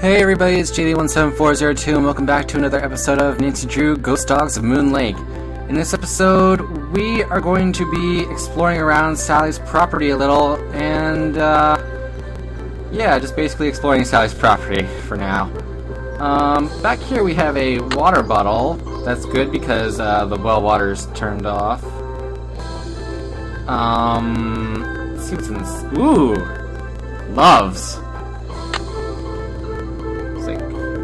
Hey everybody, it's JD17402 and welcome back to another episode of Nancy Drew Ghost Dogs of Moon Lake. In this episode, we are going to be exploring around Sally's property a little and, yeah, just basically exploring Sally's property for now. Back here we have a water bottle. That's good because the well water's turned off. Let's see what's in this. Ooh! Loves!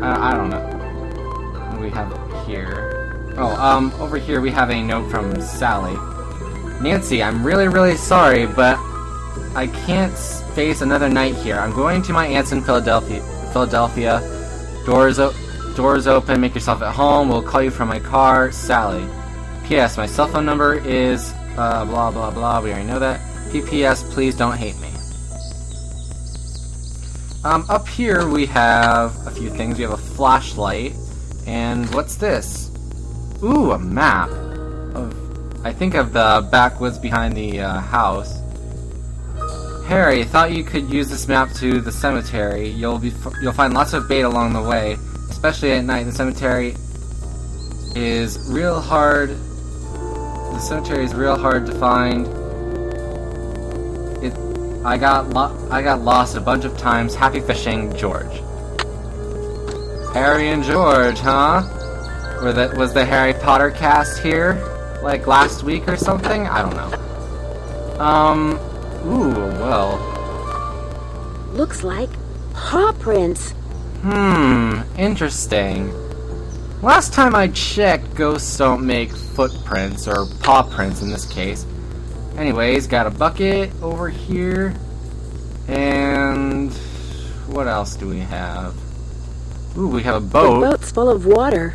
I don't know. What do we have here? Oh, over here we have a note from Sally. Nancy, I'm really sorry, but I can't face another night here. I'm going to my aunt's in Philadelphia. Doors open, make yourself at home. We'll call you from my car, Sally. P.S. My cell phone number is, blah blah blah, we already know that. P.P.S. Please don't hate me. Up here we have a few things. We have a flashlight, and what's this? Ooh, a map of, I think, of the backwoods behind the house. Harry, thought you could use this map to the cemetery. You'll find lots of bait along the way, especially at night. The cemetery is real hard. The cemetery is real hard to find. I got lost a bunch of times. Happy fishing, George. Harry and George, huh? Was the Harry Potter cast here, like last week or something? I don't know. Ooh, well. Looks like paw prints. Interesting. Last time I checked, ghosts don't make footprints, or paw prints in this case. Anyways, got a bucket over here, and what else do we have? Ooh, we have a boat. The boat's full of water.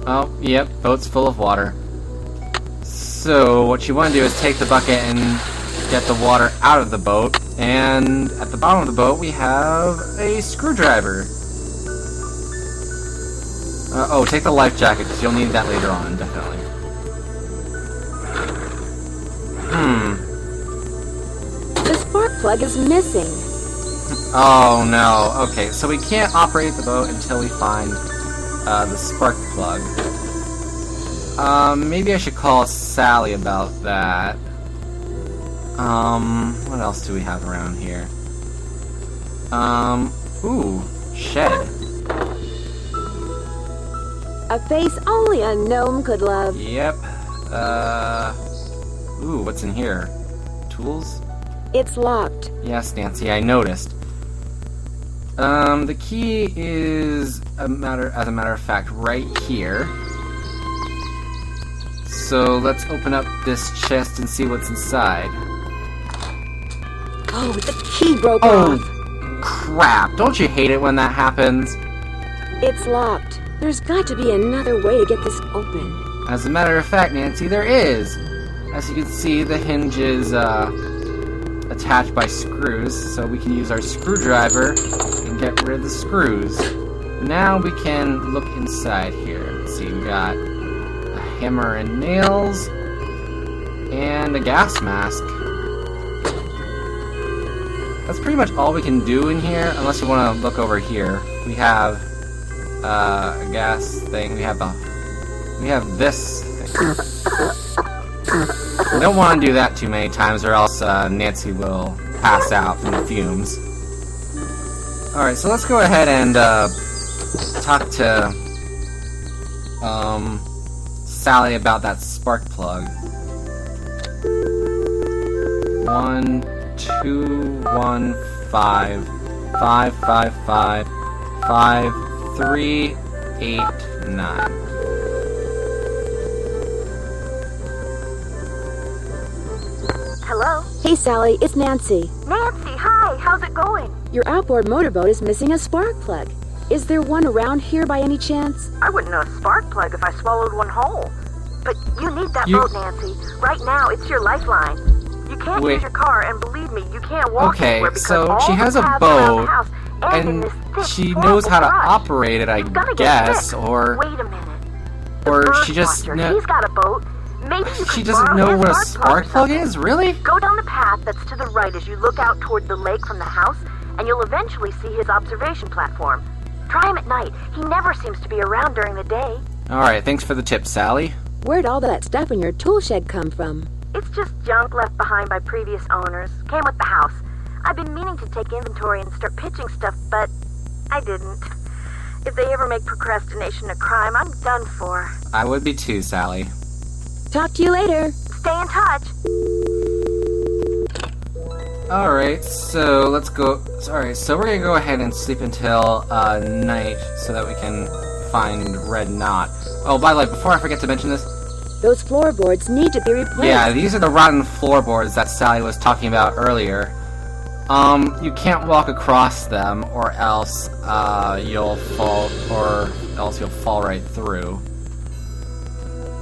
Oh, yep, boat's full of water. So, what you want to do is take the bucket and get the water out of the boat, and at the bottom of the boat we have a screwdriver. Oh, take the life jacket, because you'll need that later on, definitely. The spark plug is missing. Oh no. Okay, so we can't operate the boat until we find the spark plug. Maybe I should call Sally about that. What else do we have around here? Ooh, shed. A face only a gnome could love. Yep. Ooh, what's in here? Tools? It's locked. Yes, Nancy, I noticed. The key is, as a matter of fact, right here. So let's open up this chest and see what's inside. Oh, the key broke off. Crap! Don't you hate it when that happens? It's locked. There's got to be another way to get this open. As a matter of fact, Nancy, there is. As you can see, the hinge is attached by screws, so we can use our screwdriver and get rid of the screws. Now we can look inside here. Let's see, we got a hammer and nails, and a gas mask. That's pretty much all we can do in here, unless you want to look over here. We have a gas thing. We have this thing. We don't want to do that too many times, or else Nancy will pass out from the fumes. Alright, so let's go ahead and talk to Sally about that spark plug. 1-2-1-5-5-5-5-3-8-9. Hello? Hey, Sally, it's Nancy. Nancy, hi, how's it going? Your outboard motorboat is missing a spark plug. Is there one around here by any chance? I wouldn't know a spark plug if I swallowed one whole. But you need that boat, Nancy. Right now, it's your lifeline. You can't use your car, and believe me, you can't walk anywhere because so she has a boat, and she knows how to operate it, I guess, or... Wait a minute. Or she just... He's got a boat. Maybe you She doesn't know what a spark plug is? Really? Go down the path that's to the right as you look out toward the lake from the house, and you'll eventually see his observation platform. Try him at night. He never seems to be around during the day. Alright, thanks for the tip, Sally. Where'd all that stuff in your tool shed come from? It's just junk left behind by previous owners. Came with the house. I've been meaning to take inventory and start pitching stuff, but I didn't. If they ever make procrastination a crime, I'm done for. I would be too, Sally. Talk to you later. Stay in touch. Alright, so let's go... Alright, so we're gonna go ahead and sleep until night so that we can find Red Knot. Oh, by the way, before I forget to mention this... Those floorboards need to be replaced. Yeah, these are the rotten floorboards that Sally was talking about earlier. You can't walk across them or else you'll fall right through.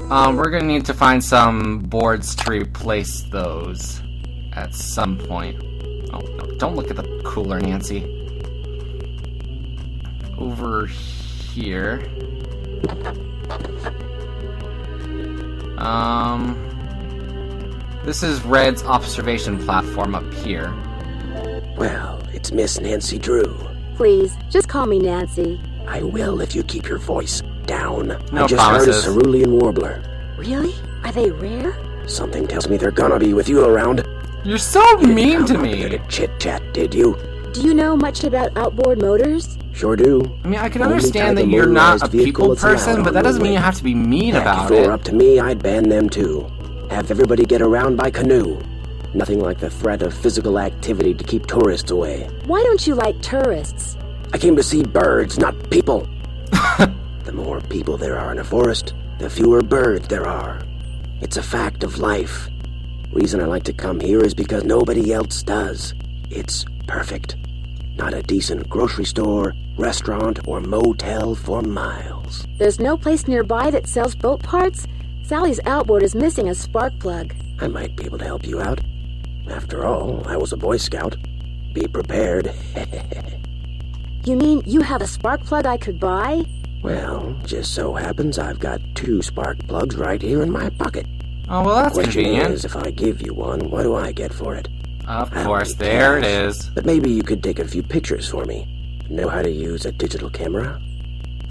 We're gonna need to find some boards to replace those at some point. Oh, no, don't look at the cooler, Nancy. Over here. This is Red's observation platform up here. Well, it's Miss Nancy Drew. Please, just call me Nancy. I will if you keep your voice down. No I just promises. heard a cerulean warbler. Really? Are they rare? Something tells me they're gonna be with you around. You're so mean to me! Chit-chat, did you? Do you know much about outboard motors? Sure do. I mean, I can Only understand type that of you're not a motorized vehicle people that's allowed person, but on that doesn't the mean you way. have to be mean Heck, about if it it. were up to me, I'd ban them too. Have everybody get around by canoe. Nothing like the threat of physical activity to keep tourists away. Why don't you like tourists? I came to see birds, not people. The more people there are in a forest, the fewer birds there are. It's a fact of life. Reason I like to come here is because nobody else does. It's perfect. Not a decent grocery store, restaurant, or motel for miles. There's no place nearby that sells boat parts? Sally's outboard is missing a spark plug. I might be able to help you out. After all, I was a Boy Scout. Be prepared. You mean you have a spark plug I could buy? Well, just so happens I've got 2 spark plugs right here in my pocket. Oh, well, that's Question convenient. is, if I give you one, what do I get for it? Of I course, don't there it care. is. But maybe you could take a few pictures for me. Know how to use a digital camera?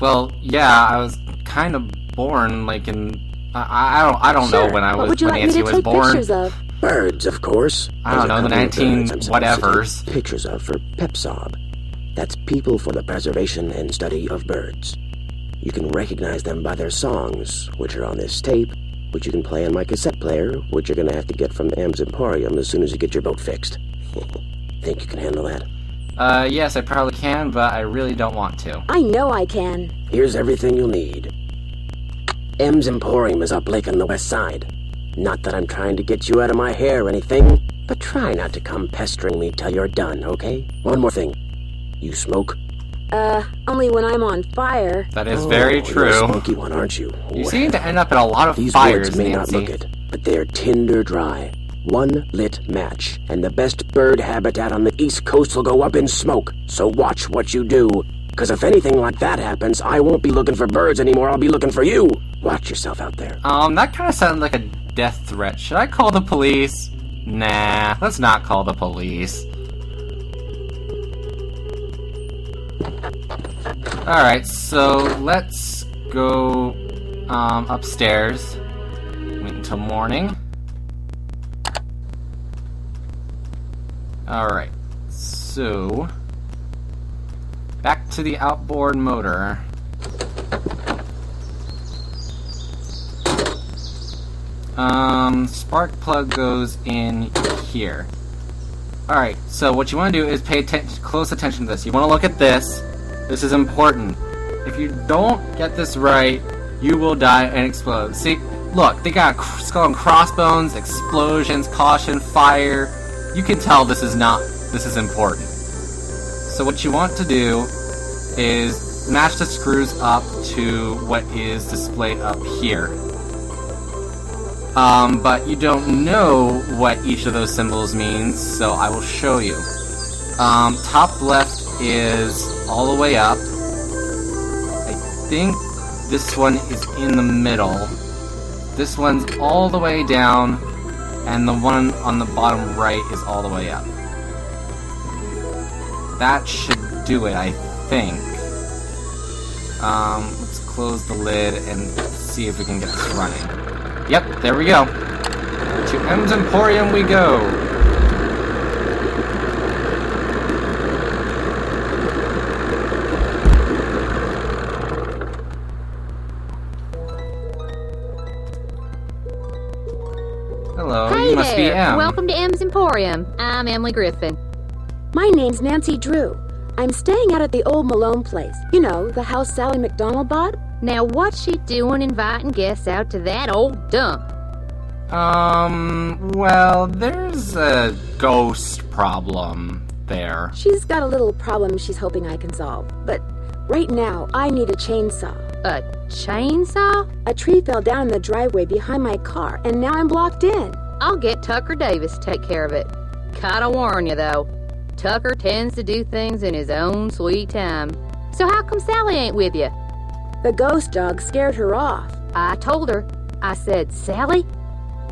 Well, yeah, I was kind of born, like, in... I don't know Sure. when What would you like me Nancy to was take born. pictures of? Birds, of course. I don't There's a know, the couple of 19 birds I'm supposed to whatevers. take pictures of for PEPSOB. That's People for the Preservation and Study of Birds. You can recognize them by their songs, which are on this tape, which you can play on my cassette player, which you're gonna have to get from Am's Emporium as soon as you get your boat fixed. Think you can handle that? Yes, I probably can, but I really don't want to. I know I can. Here's everything you'll need. M's Emporium is up lake on the west side. Not that I'm trying to get you out of my hair or anything, but try not to come pestering me till you're done, okay? One more thing. You smoke? Only when I'm on fire. That is very You're a true. smoky one, aren't you? You seem to end up in a lot of These fires, woods may Nancy. not look it, but they're tinder dry. One lit match, and the best bird habitat on the East Coast will go up in smoke. So watch what you do. Because if anything like that happens, I won't be looking for birds anymore, I'll be looking for you. Watch yourself out there. That kind of sounded like a death threat. Should I call the police? Nah, let's not call the police. Alright, so let's go upstairs. Wait until morning. Alright, so back to the outboard motor. Spark plug goes in here. Alright, so what you want to do is pay close attention to this. You want to look at this. This is important. If you don't get this right, you will die and explode. See, look, they got skull and crossbones, explosions, caution, fire. You can tell this is important. So what you want to do is match the screws up to what is displayed up here. But you don't know what each of those symbols means, so I will show you. Top left is all the way up. I think this one is in the middle. This one's all the way down, and the one on the bottom right is all the way up. That should do it, I think. Let's close the lid and see if we can get this running. Yep, there we go. To M's Emporium we go. Hello, Hey you must be there! M. Welcome to M's Emporium. I'm Emily Griffin. My name's Nancy Drew. I'm staying out at the old Malone Place. You know, the house Sally McDonald bought? Now, what's she doing inviting guests out to that old dump? Well, there's a ghost problem there. She's got a little problem she's hoping I can solve. But right now, I need a chainsaw. A chainsaw? A tree fell down in the driveway behind my car, and now I'm blocked in. I'll get Tucker Davis to take care of it. Gotta warn you, though. Tucker tends to do things in his own sweet time. So how come Sally ain't with you? The ghost dog scared her off. I told her. I said, Sally,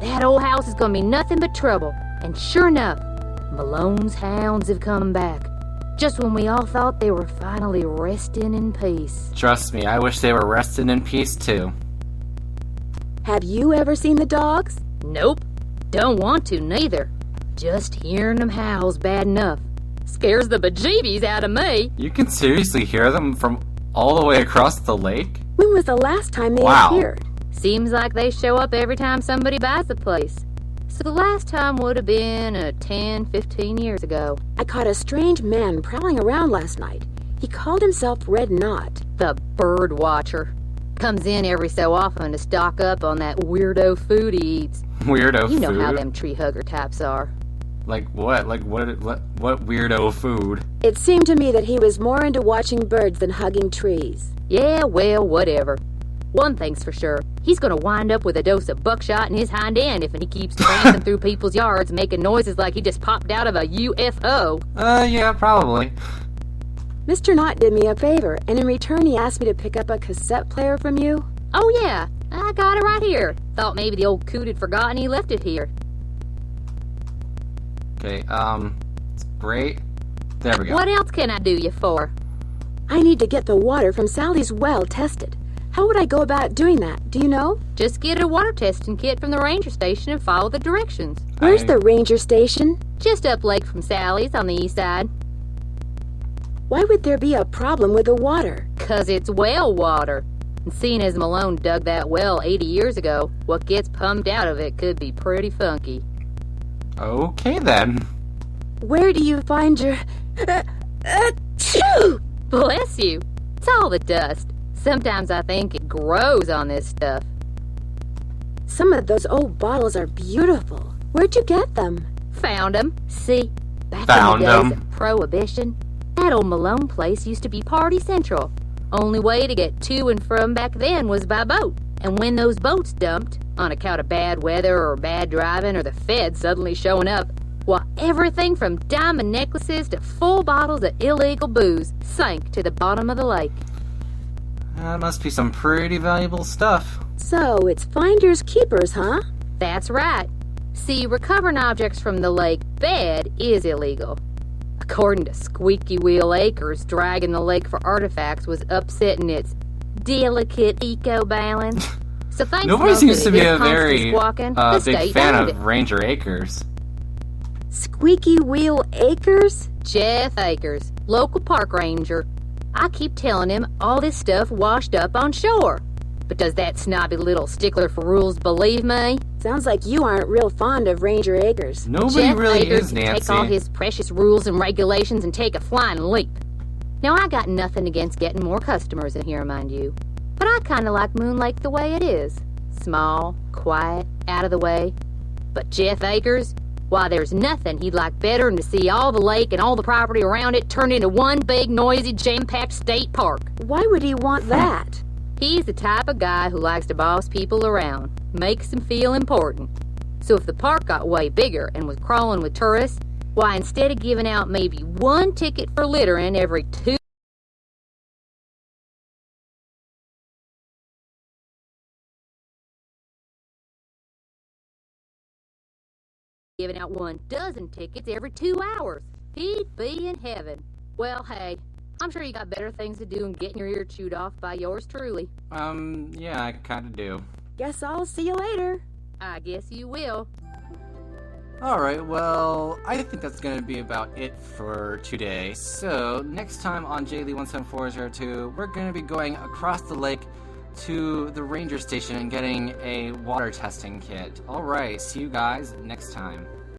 that old house is gonna be nothing but trouble. And sure enough, Malone's hounds have come back. Just when we all thought they were finally resting in peace. Trust me, I wish they were resting in peace too. Have you ever seen the dogs? Nope. Don't want to, neither. Just hearing them howl's bad enough. Scares the bejeebies out of me. You can seriously hear them from all the way across the lake? When was the last time they Wow. appeared? Seems like they show up every time somebody buys the place. So the last time would have been 10, 15 years ago. I caught a strange man prowling around last night. He called himself Red Knot. The bird watcher. Comes in every so often to stock up on that weirdo food he eats. Weirdo You know food? how them tree hugger types are. Like what? Like what weirdo food? It seemed to me that he was more into watching birds than hugging trees. Yeah, well, whatever. One thing's for sure. He's gonna wind up with a dose of buckshot in his hind end if he keeps prancing through people's yards making noises like he just popped out of a UFO. Yeah, probably. Mr. Knott did me a favor, and in return he asked me to pick up a cassette player from you. Oh yeah, I got it right here. Thought maybe the old coot had forgotten he left it here. Okay, great. There we go. What else can I do you for? I need to get the water from Sally's well tested. How would I go about doing that? Do you know? Just get a water testing kit from the ranger station and follow the directions. Where's the ranger station? Just up lake from Sally's on the east side. Why would there be a problem with the water? 'Cause it's well water. And seeing as Malone dug that well 80 years ago, what gets pumped out of it could be pretty funky. Okay then. Where do you find your... Achoo! Bless you. It's all the dust. Sometimes I think it grows on this stuff. Some of those old bottles are beautiful. Where'd you get them? Found 'em. See, back Found in the days 'em. of Prohibition, that old Malone Place used to be Party Central. Only way to get to and from back then was by boat. And when those boats dumped, on account of bad weather or bad driving or the feds suddenly showing up, well, everything from diamond necklaces to full bottles of illegal booze sank to the bottom of the lake. That must be some pretty valuable stuff. So, it's finders keepers, huh? That's right. See, recovering objects from the lake bed is illegal. According to Squeaky Wheel Acres, dragging the lake for artifacts was upsetting its delicate eco-balance. So thanks Nobody mostly seems to be this a constant very squawking, the big state fan owned of Ranger Acres. Squeaky Wheel Acres? Jeff Akers, local park ranger. I keep telling him all this stuff washed up on shore. But does that snobby little stickler for rules believe me? Sounds like you aren't real fond of Ranger Acres. Nobody Jeff really Akers is, can Nancy. take all his precious rules and regulations and take a flying leap. Now, I got nothing against getting more customers in here, mind you. But I kind of like Moon Lake the way it is. Small, quiet, out of the way. But Jeff Akers, why, there's nothing he'd like better than to see all the lake and all the property around it turned into one big, noisy, jam-packed state park. Why would he want that? He's the type of guy who likes to boss people around, makes them feel important. So if the park got way bigger and was crawling with tourists, why, instead of giving out maybe one ticket for littering every 2 giving out 1 dozen tickets every 2 hours. He'd be in heaven. Well, hey, I'm sure you got better things to do than getting your ear chewed off by yours truly. Yeah, I kinda do. Guess I'll see you later. I guess you will. Alright, well, I think that's gonna be about it for today. So, next time on JLee17402, we're gonna be going across the lake to the ranger station and getting a water testing kit. Alright, see you guys next time.